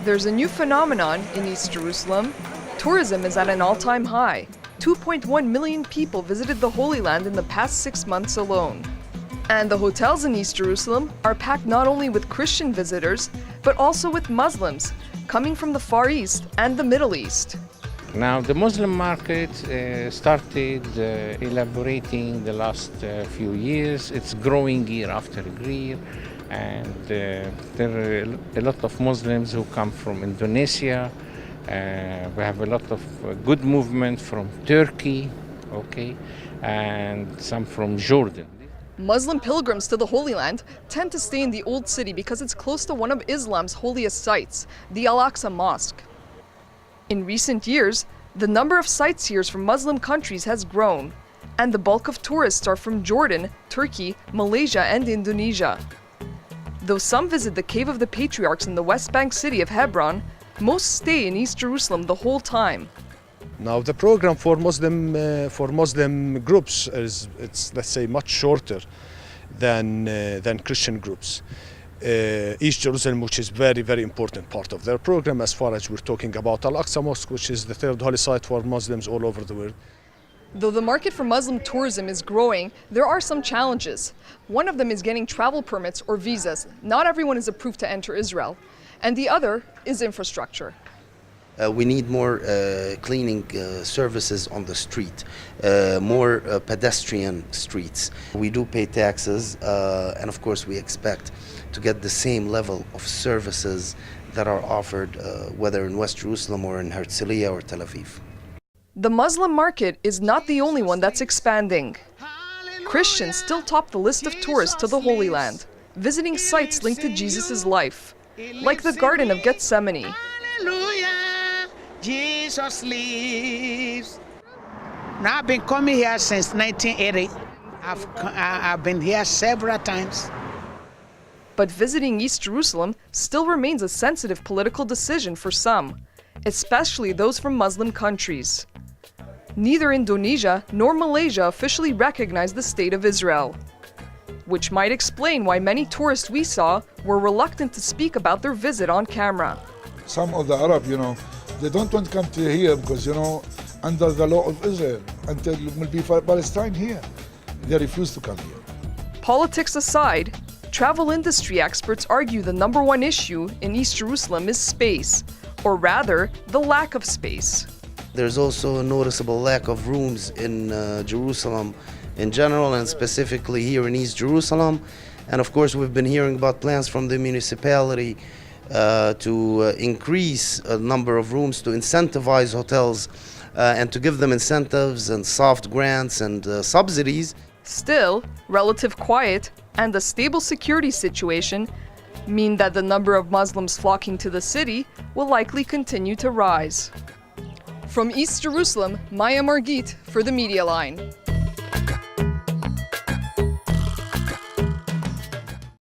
There's a new phenomenon in East Jerusalem. Tourism is at an all-time high. 2.1 million people visited the Holy Land in the past 6 months alone. And the hotels in East Jerusalem are packed not only with Christian visitors, but also with Muslims coming from the Far East and the Middle East. Now, the Muslim market started elaborating the last few years. It's growing year after year, and there are a lot of Muslims who come from Indonesia. We have a lot of good movement from Turkey, and some from Jordan. Muslim pilgrims to the Holy Land tend to stay in the Old City because it's close to one of Islam's holiest sites, the Al-Aqsa Mosque. In recent years, the number of sightseers from Muslim countries has grown, and the bulk of tourists are from Jordan, Turkey, Malaysia, and Indonesia. Though some visit the Cave of the Patriarchs in the West Bank city of Hebron, most stay in East Jerusalem the whole time. Now the program for Muslim groups it's let's say much shorter than Christian groups. East Jerusalem, which is very important part of their program, as far as we're talking about Al-Aqsa Mosque, which is the third holy site for Muslims all over the world. Though the market for Muslim tourism is growing, there are some challenges. One of them is getting travel permits or visas. Not everyone is approved to enter Israel. And the other is infrastructure. We need more cleaning services on the street, more pedestrian streets. We do pay taxes, and of course we expect to get the same level of services that are offered, whether in West Jerusalem or in Herzliya or Tel Aviv. The Muslim market is not the only one that's expanding. Christians still top the list of tourists to the Holy Land, visiting sites linked to Jesus' life, like the Garden of Gethsemane. Jesus lives. Now I've been coming here since 1980. I've been here several times. But visiting East Jerusalem still remains a sensitive political decision for some, especially those from Muslim countries. Neither Indonesia nor Malaysia officially recognize the State of Israel, which might explain why many tourists we saw were reluctant to speak about their visit on camera. Some of the Arab, they don't want to come to here because, under the law of Israel, until it will be Palestine here, they refuse to come here. Politics aside, travel industry experts argue the number one issue in East Jerusalem is space, or rather, the lack of space. There's also a noticeable lack of rooms in Jerusalem in general, and specifically here in East Jerusalem. And of course, we've been hearing about plans from the municipality to increase a number of rooms, to incentivize hotels and to give them incentives and soft grants and subsidies. Still, relative quiet and a stable security situation mean that the number of Muslims flocking to the city will likely continue to rise. From East Jerusalem, Maya Margit for the Media Line.